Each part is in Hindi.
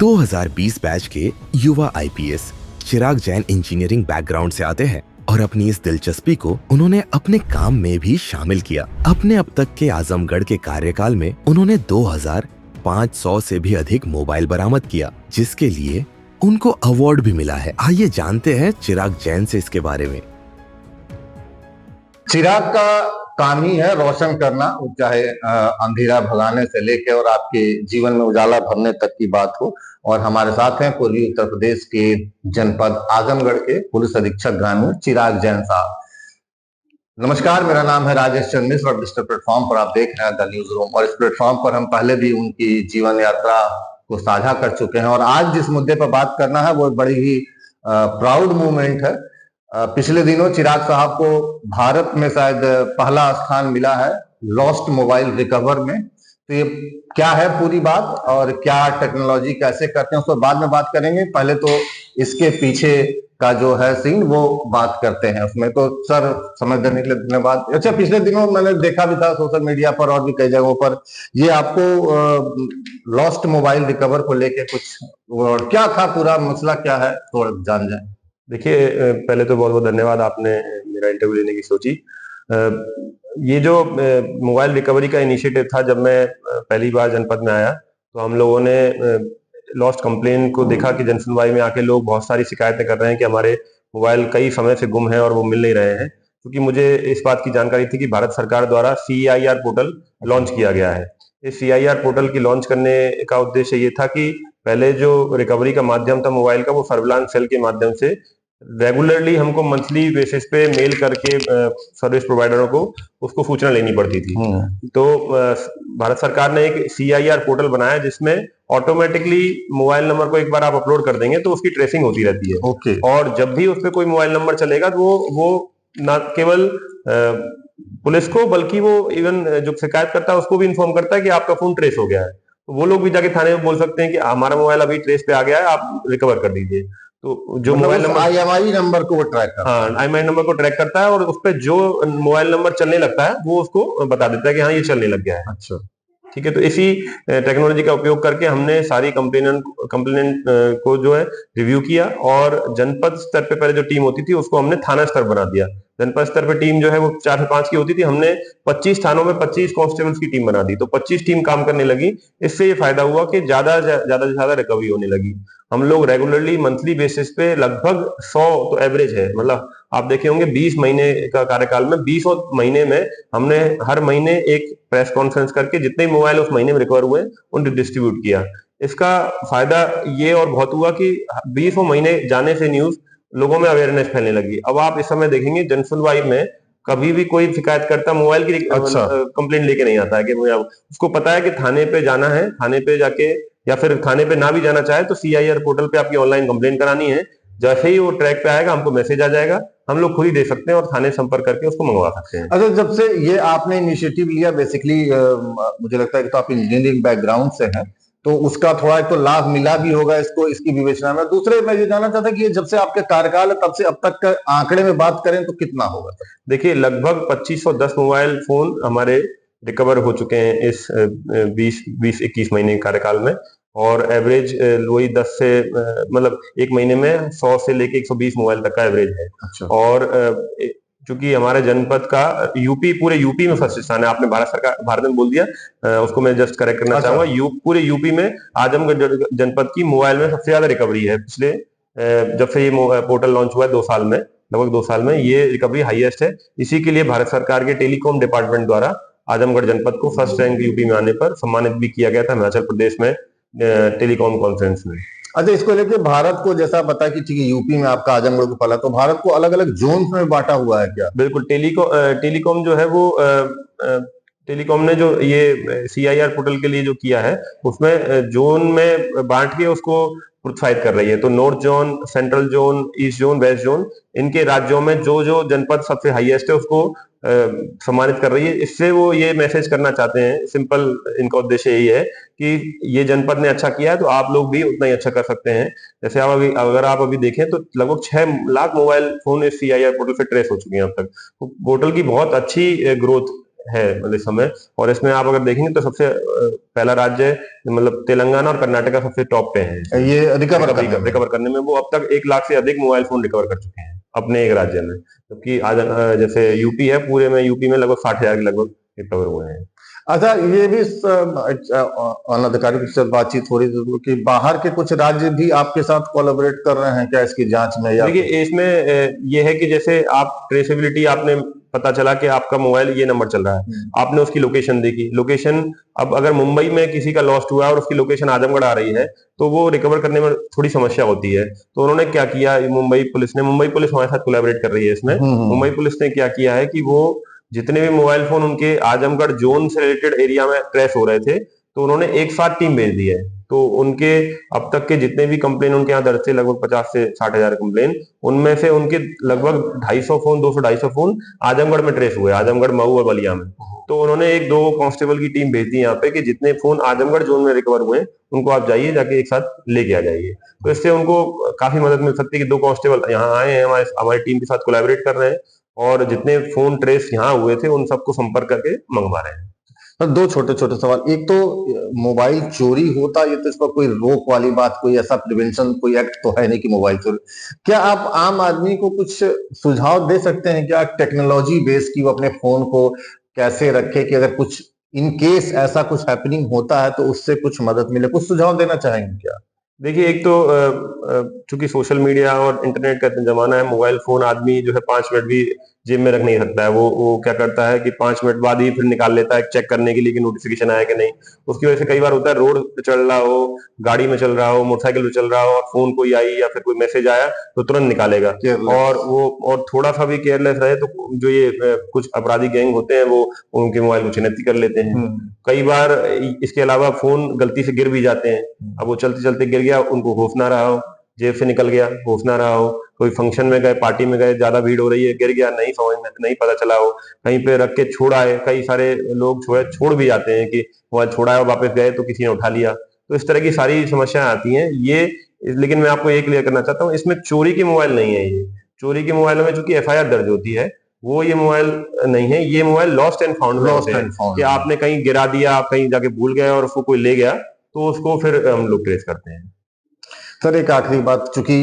2020 बैच के युवा आईपीएस चिराग जैन इंजीनियरिंग बैकग्राउंड से आते हैं और अपनी इस दिलचस्पी को उन्होंने अपने काम में भी शामिल किया। अपने अब तक के आजमगढ़ के कार्यकाल में उन्होंने 2500 से भी अधिक मोबाइल बरामद किया, जिसके लिए उनको अवार्ड भी मिला है। आइए जानते हैं चिराग जैन से इसके बारे में। चिराग का काम ही है रोशन करना, चाहे अंधेरा भगाने से लेकर और आपके जीवन में उजाला भरने तक की बात हो। और हमारे साथ हैं पूर्वी उत्तर प्रदेश के जनपद आजमगढ़ के पुलिस अधीक्षक ग्रामीण चिराग जैन साहब। नमस्कार, मेरा नाम है राजेश चंद्र मिश्र और डिजिटल प्लेटफॉर्म पर आप देख रहे हैं द न्यूज रूम। और इस प्लेटफॉर्म पर हम पहले भी उनकी जीवन यात्रा को साझा कर चुके हैं और आज जिस मुद्दे पर बात करना है वो बड़ी ही प्राउड मूवमेंट है। पिछले दिनों चिराग साहब को भारत में शायद पहला स्थान मिला है लॉस्ट मोबाइल रिकवर में। तो ये क्या है पूरी बात और क्या टेक्नोलॉजी कैसे करते हैं उस पर बाद में बात करेंगे। पहले तो इसके पीछे का जो है सीन वो बात करते हैं उसमें। तो सर, समय देने के लिए धन्यवाद। अच्छा, पिछले दिनों मैंने देखा भी था सोशल मीडिया पर और भी कई जगहों पर ये आपको लॉस्ट मोबाइल रिकवर को लेके कुछ, और क्या था पूरा मसला, क्या है, थोड़ा जान जाए। देखिए, पहले तो बहुत बहुत धन्यवाद, आपने मेरा इंटरव्यू लेने की सोची। ये जो मोबाइल रिकवरी का इनिशिएटिव था, जब मैं पहली बार जनपद में आया तो हम लोगों ने लॉस्ट कंप्लेन को देखा कि जनसुनवाई में आके लोग बहुत सारी शिकायतें कर रहे हैं कि हमारे मोबाइल कई समय से गुम है और वो मिल नहीं रहे हैं। क्योंकि मुझे इस बात की जानकारी थी कि भारत सरकार द्वारा CIR पोर्टल लॉन्च किया गया है। इस CIR पोर्टल की लॉन्च करने का उद्देश्य ये था कि पहले जो रिकवरी का माध्यम था मोबाइल का, वो सर्विलांस सेल के माध्यम से रेगुलरली हमको मंथली बेसिस पे मेल करके सर्विस प्रोवाइडरों को उसको सूचना लेनी पड़ती थी। तो भारत सरकार ने एक CIR पोर्टल बनाया जिसमें ऑटोमेटिकली मोबाइल नंबर को एक बार आप अपलोड कर देंगे तो उसकी ट्रेसिंग होती रहती है। और जब भी उस पर कोई मोबाइल नंबर चलेगा तो वो ना केवल पुलिस को बल्कि वो इवन जो शिकायत करता है उसको भी इन्फॉर्म करता है कि आपका फोन ट्रेस हो गया है। तो वो लोग भी जाके थाने में बोल सकते हैं कि हमारा मोबाइल अभी ट्रेस पे आ गया है, आप रिकवर कर दीजिए। तो जो मोबाइल नंबर IMEI नंबर को वो ट्रैक करता है, IMEI नंबर को ट्रैक करता है और उस पर जो मोबाइल नंबर चलने लगता है वो उसको बता देता है कि हाँ ये चलने लग गया है। अच्छा, ठीक है। तो इसी टेक्नोलॉजी का उपयोग करके हमने सारी कंप्लेनेंट को जो है रिव्यू किया और जनपद स्तर पे पहले जो टीम होती थी उसको हमने थाना स्तर बना दिया। जनपद स्तर पे टीम जो है वो 4 से 5 की होती थी, हमने 25 थानों में 25 कांस्टेबल्स की टीम बना दी। तो 25 टीम काम करने लगी। इससे ये फायदा हुआ कि ज्यादा से ज्यादा रिकवरी होने लगी। हम लोग रेगुलरली मंथली बेसिस पे लगभग 100 तो एवरेज है, मतलब आप देखे होंगे 20 महीने का कार्यकाल में 20 महीने में हमने हर महीने एक प्रेस कॉन्फ्रेंस करके जितने मोबाइल उस महीने में रिकवर हुए उनको डिस्ट्रीब्यूट किया। इसका फायदा ये और बहुत हुआ कि 20 महीने जाने से न्यूज लोगों में अवेयरनेस फैलने लगी। अब आप इस समय देखेंगे जनसुनवाई में कभी भी कोई शिकायत करता मोबाइल की कंप्लेंट लेके नहीं आता है कि उसको पता है कि थाने पे जाना है, थाने पे जाके, या फिर थाने पे ना भी जाना चाहे तो CIR पोर्टल पे आपकी ऑनलाइन कंप्लेंट करानी है। जैसे ही वो ट्रैक पे आएगा हमको मैसेज आ जाएगा, हम लोग खुद ही दे सकते हैं और थाने संपर्क करके उसको मंगवा सकते हैं। अच्छा, जब से ये आपने इनिशिएटिव लिया, बेसिकली मुझे लगता है कि तो आप इंजीनियरिंग बैकग्राउंड से हैं तो उसका थोड़ा एक तो लाभ मिला भी होगा इसको, इसकी विवेचना में। दूसरे मैं ये जानना चाहता कि ये जब से आपके कार्यकाल है तब से अब तक का आंकड़े में बात करें तो कितना होगा? देखिए, लगभग 2510 मोबाइल फोन हमारे रिकवर हो चुके हैं इस 20-21 महीने के कार्यकाल में। और एवरेज वही 10 से मतलब एक महीने में 100 से लेके 120 मोबाइल तक का एवरेज है। अच्छा। और चूंकि हमारे जनपद का पूरे यूपी में फर्स्ट स्थान है। आपने भारत में बोल दिया, उसको मैं जस्ट करेक्ट करना चाहूंगा। पूरे यूपी में आजमगढ़ जनपद की मोबाइल में सबसे ज्यादा रिकवरी है। पिछले जब से ये पोर्टल लॉन्च हुआ है 2 साल में, लगभग 2 साल में ये रिकवरी हाईएस्ट है। इसी के लिए भारत सरकार के टेलीकॉम डिपार्टमेंट द्वारा आजमगढ़ जनपद को फर्स्ट रैंक यूपी में आने पर सम्मानित भी किया गया था हिमाचल प्रदेश में टेलीकॉम कॉन्फ्रेंस में। अच्छा, इसको लेके भारत को जैसा पता कि ठीक है यूपी में आपका आजमगढ़ को पला, तो भारत को अलग अलग जोन में बांटा हुआ है क्या? बिल्कुल। टेलीकॉम जो है वो टेलीकॉम ने जो ये CIR पोर्टल के लिए जो किया है उसमें जोन में बांट के उसको प्रोत्साहित कर रही है। तो north zone, central zone, east zone, west zone, इनके राज्यों में जो जो जनपद सबसे हाईएस्ट है उसको सम्मानित कर रही है। इससे वो ये मैसेज करना चाहते हैं, सिंपल इनका उद्देश्य यही है कि ये जनपद ने अच्छा किया है तो आप लोग भी उतना ही अच्छा कर सकते हैं। जैसे अगर आप अभी देखें तो लगभग 6 लाख मोबाइल फोन इस CIR पोर्टल से ट्रेस हो चुके हैं अब तक। तो पोर्टल की बहुत अच्छी ग्रोथ है मतलब इस समय। और इसमें आप अगर देखेंगे तो सबसे पहला राज्य मतलब तेलंगाना और कर्नाटका सबसे टॉप पे है ये रिकवर करने में। वो अब तक 1 लाख से अधिक मोबाइल फोन रिकवर कर चुके हैं अपने एक राज्य में, जबकि आज जैसे यूपी है, पूरे में यूपी में लगभग 60,000 के लगभग रिकवर हुए हैं। अच्छा, ये भी अनधिकारिक से बातचीत हो रही थी कि बाहर के कुछ राज्य भी आपके साथ कोलैबोरेट कर रहे हैं क्या इसकी जांच में, या देखिए इसमें ये है कि जैसे आप ट्रेसेबिलिटी, आपने पता चला कि आपका मोबाइल ये नंबर चल रहा है, आपने उसकी लोकेशन देखी, लोकेशन अब अगर मुंबई में किसी का लॉस्ट हुआ है और उसकी लोकेशन आजमगढ़ आ रही है तो वो रिकवर करने में थोड़ी समस्या होती है। तो उन्होंने क्या किया, मुंबई पुलिस हमारे साथ कोलैबोरेट कर रही है इसमें। मुंबई पुलिस ने क्या किया है कि वो जितने भी मोबाइल फोन उनके आजमगढ़ जोन से रिलेटेड एरिया में ट्रेस हो रहे थे, तो उन्होंने एक साथ टीम भेज दी है। तो उनके अब तक के जितने भी कंप्लेन उनके यहाँ दर्ज थे, लगभग 50 से 60,000 कंप्लेन, उनमें से उनके लगभग 250 फोन 200-250 फोन आजमगढ़ में ट्रेस हुए, आजमगढ़, मऊ और बलिया में। तो उन्होंने 1-2 कांस्टेबल की टीम भेज दी यहाँ पे कि जितने फोन आजमगढ़ जोन में रिकवर हुए उनको आप जाइए, जाके एक साथ लेके आ जाइए। तो इससे उनको काफी मदद मिल सकती है कि 2 कांस्टेबल यहाँ आए हैं, हमारी टीम के साथ कोलैबोरेट कर रहे हैं और जितने फोन ट्रेस यहाँ हुए थे उन सबको संपर्क करके मंगवा रहे हैं। तो दो छोटे छोटे सवाल। एक तो मोबाइल चोरी होता, ये तो इस पर कोई रोक वाली बात, कोई ऐसा प्रिवेंशन कोई एक्ट तो है नहीं कि मोबाइल चोरी। क्या आप आम आदमी को कुछ सुझाव दे सकते हैं क्या टेक्नोलॉजी बेस की, वो अपने फोन को कैसे रखे कि अगर कुछ इन केस ऐसा कुछ हैपनिंग होता है तो उससे कुछ मदद मिले? कुछ सुझाव देना चाहेंगे क्या? देखिए एक तो चूंकि सोशल मीडिया और इंटरनेट का जमाना है, मोबाइल फोन आदमी जो है 5 मिनट भी जेब में रख नहीं सकता है। वो क्या करता है कि 5 मिनट बाद ही फिर निकाल लेता है चेक करने के लिए कि नोटिफिकेशन आया कि नहीं। उसकी वजह से कई बार होता है रोड पे चल रहा हो, गाड़ी में चल रहा हो, मोटरसाइकिल पे चल रहा हो और फोन कोई आई या फिर कोई मैसेज आया तो तुरंत निकालेगा। और थोड़ा सा भी केयरलेस रहे तो जो ये कुछ अपराधी गैंग होते हैं वो उनके मोबाइल को छिनत्ती कर लेते हैं। कई बार इसके अलावा फोन गलती से गिर भी जाते हैं। अब वो चलते चलते गिर गया, उनको होश ना रहा हो, जेब से निकल गया, होश ना रहा हो, कोई फंक्शन में गए, पार्टी में गए, ज्यादा भीड़ हो रही है, गिर गया, नहीं समझ में नहीं पता चला हो, कहीं पे रख के छोड़ा है। कई सारे लोग छोड़ भी जाते हैं कि मोबाइल छोड़ा है और वापस गए तो किसी ने उठा लिया। तो इस तरह की सारी समस्याएं आती हैं ये। लेकिन मैं आपको ये क्लियर करना चाहता हूँ, इसमें चोरी के मोबाइल नहीं है। ये चोरी के मोबाइलों में चूंकि एफआईआर दर्ज होती है, वो ये मोबाइल नहीं है। ये मोबाइल लॉस्ट एंड फाउंड में होते हैं कि आपने कहीं गिरा दिया, आप कहीं जाके भूल गए और उसको कोई ले गया तो उसको फिर हम लोग ट्रेस करते हैं। सर एक आखिरी बात, चूंकि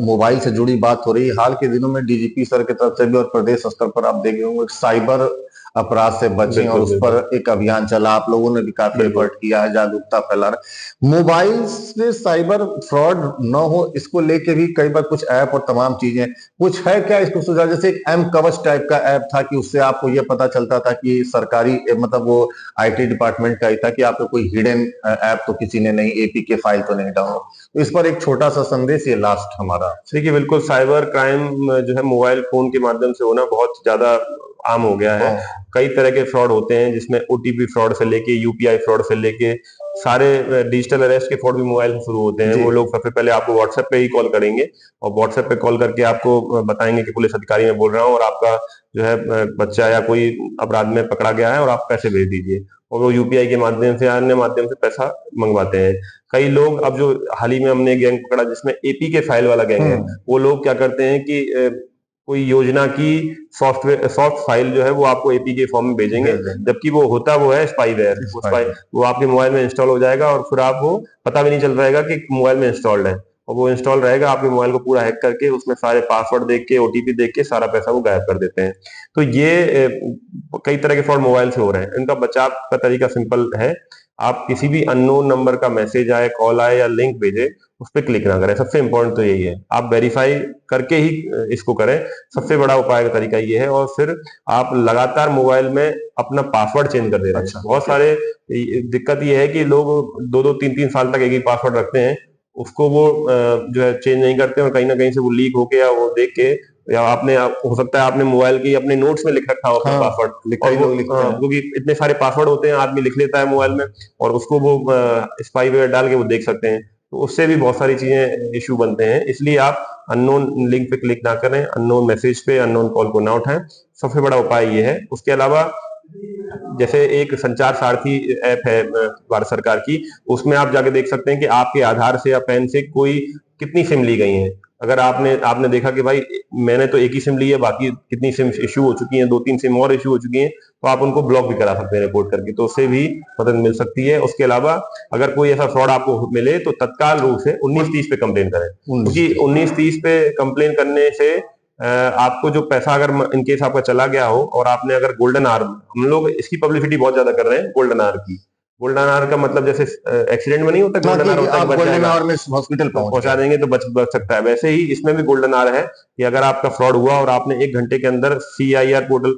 मोबाइल से जुड़ी बात हो रही है, हाल के दिनों में डीजीपी सर की तरफ से भी और प्रदेश स्तर पर आप देख रहे होंगे साइबर अपराध से बचें और उस पर एक अभियान चला, आप लोगों ने भी काफी एफर्ट किया है, जागरूकता फैला रहे। मोबाइल से साइबर फ्रॉड न हो इसको लेके भी कई बार कुछ ऐप और तमाम चीजें कुछ है क्या इसको सुझाव? जैसे एक एम कवच टाइप का ऐप था कि उससे आपको ये पता चलता था कि सरकारी मतलब वो आईटी डिपार्टमेंट का ही था कि आपको कोई हिडन ऐप तो किसी ने नहीं, एपीके फाइल तो नहीं डाउनलोड। तो इस पर एक छोटा सा संदेश ये लास्ट हमारा। देखिए बिल्कुल, साइबर क्राइम जो है मोबाइल फोन के माध्यम से होना बहुत ज्यादा आम हो गया है। कई तरह के फ्रॉड होते हैं जिसमें ओटीपी फ्रॉड से लेके यूपीआई फ्रॉड से लेके सारे डिजिटल अरेस्ट के फ्रॉड भी मोबाइल से शुरू होते हैं। वो लोग सबसे पहले आपको व्हाट्सएप पे ही कॉल करेंगे और व्हाट्सएप पे कॉल करके आपको बताएंगे कि पुलिस अधिकारी मैं बोल रहा हूँ और आपका जो है बच्चा या कोई अपराध में पकड़ा गया है और आप पैसे भेज दीजिए। और वो यूपीआई के माध्यम से, अन्य माध्यम से पैसा मंगवाते हैं। कई लोग, अब जो हाल ही में हमने गैंग पकड़ा जिसमें एपी के फाइल वाला गैंग है, वो लोग क्या करते हैं कि कोई योजना की सॉफ्ट फाइल जो है वो आपको एपी के फॉर्म में भेजेंगे, जबकि वो होता वो है स्पाईवेयर। वो आपके मोबाइल में इंस्टॉल हो जाएगा और फिर आपको पता भी नहीं चल पाएगा कि मोबाइल में इंस्टॉल्ड है। और वो इंस्टॉल रहेगा, आपके मोबाइल को पूरा हैक करके उसमें सारे पासवर्ड देख के, ओटीपी देख के सारा पैसा वो गायब कर देते हैं। तो ये कई तरह के फ्रॉड मोबाइल से हो रहे हैं। इनका बचाव का तरीका सिंपल है, आप किसी भी अननोन नंबर का मैसेज आए, कॉल आए या लिंक भेजे, उस पर क्लिक ना करें। सबसे इंपॉर्टेंट तो यही है, आप वेरीफाई करके ही इसको करें, सबसे बड़ा उपाय का तरीका ये है। और फिर आप लगातार मोबाइल में अपना पासवर्ड चेंज कर दे रहे हैं। बहुत सारे दिक्कत ये है कि लोग 2-2, 3-3 साल तक एक ही पासवर्ड रखते हैं, उसको वो जो है चेंज नहीं करते और कहीं ना कहीं से वो लीक होके या वो देख के, या आपने हो सकता है आपने मोबाइल की अपने नोट्स में लिख रखा हो अपना पासवर्ड, क्योंकि इतने सारे पासवर्ड होते हैं, आदमी लिख लेता है मोबाइल में और उसको वो स्पाईवेयर डाल के वो देख सकते हैं। तो उससे भी बहुत सारी चीजें इश्यू बनते हैं। इसलिए आप अननोन लिंक पे क्लिक ना करें, अननोन मैसेज पे, अननोन कॉल को ना उठाएं। सबसे बड़ा उपाय ये है। उसके अलावा जैसे एक संचार सारथी ऐप है भारत सरकार की, उसमें आप जाके देख सकते हैं कि आपके आधार से या पैन से कोई कितनी सिम ली गई है। अगर आपने देखा कि भाई मैंने तो एक ही सिम ली है, बाकी कितनी सिम इश्यू हो चुकी हैं, 2-3 सिम और इश्यू हो चुकी हैं, तो आप उनको ब्लॉक भी करा सकते हैं रिपोर्ट करके, तो उससे भी मदद मिल सकती है। उसके अलावा अगर कोई ऐसा फ्रॉड आपको मिले तो तत्काल रूप से 1930 पे कंप्लेन करें, क्योंकि 1930 पे कंप्लेन करने से आपको जो पैसा अगर इनकेस आपका चला गया हो और आपने अगर गोल्डन आवर, हम लोग इसकी पब्लिसिटी बहुत ज्यादा कर रहे हैं गोल्डन आवर की। गोल्डन आवर का मतलब जैसे एक्सीडेंट में नहीं होता गोल्डन आवर होता है, बच गोल्डन जाएगा, आवर में हॉस्पिटल पहुंचा देंगे तो बच सकता है, वैसे ही इसमें भी गोल्डन आवर है कि अगर आपका फ्रॉड हुआ और आपने 1 घंटे के अंदर CIR portal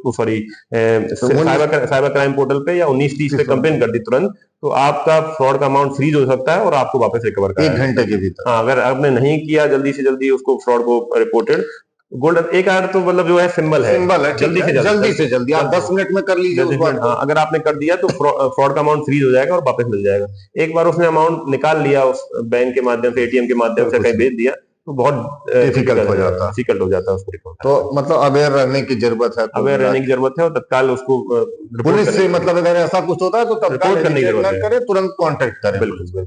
cyber crime portal पे या 1930 पे कंप्लेन कर दी तुरंत, तो आपका फ्रॉड का अमाउंट फ्रीज हो सकता है और आपको वापस रिकवर कराया 1 घंटे के भीतर। हाँ, अगर आपने नहीं किया जल्दी से जल्दी उसको फ्रॉड को रिपोर्टेड, गोल्डन एक आवर तो मतलब जो है सिंबल है जल्दी से जल्दी आप 10 मिनट में कर लीजिए उस बात को। हाँ, अगर आपने कर दिया तो फ्रॉड का अमाउंट फ्रीज हो जाएगा और वापस मिल जाएगा। एक बार उसने अमाउंट निकाल लिया उस बैंक के माध्यम से, ATM के माध्यम से कहीं भेज दिया, तो बहुत डिफिकल्ट हो जाता है उसको रिकवर। तो मतलब अवेयर रहने की जरूरत है, अवेयर रहने की जरूरत है और तत्काल उसको पुलिस से मतलब अगर ऐसा कुछ होता है तो तत्काल रिपोर्ट करने की जरूरत है, करे, तुरंत कांटेक्ट करें। बिल्कुल।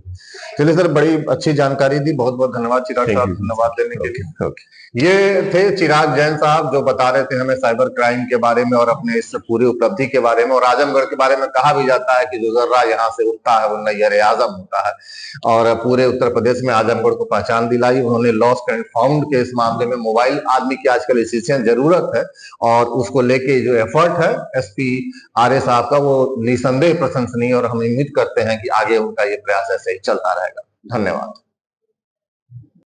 चलिए सर, बड़ी अच्छी जानकारी दी, बहुत बहुत धन्यवाद चिराग साहब, धन्यवाद देने के लिए। ये थे चिराग जैन साहब जो बता रहे थे हमें साइबर क्राइम के बारे में और अपने इस पूरी उपलब्धि के बारे में, और आजमगढ़ के बारे में कहा भी जाता है कि जो जर्रा यहाँ से उठता है वो नैयर आजम होता है, और पूरे उत्तर प्रदेश में आजमगढ़ को पहचान दिलाई उन्होंने। लॉस्ट एंड फाउंड के इस मामले में मोबाइल आदमी की आजकल इसीलिए जरूरत है, और उसको लेके जो एफर्ट है SP आर्य साहब का वो निसंदेह प्रशंसनीय, और हम उम्मीद करते हैं कि आगे उनका ये प्रयास ऐसे ही चलता रहेगा। धन्यवाद।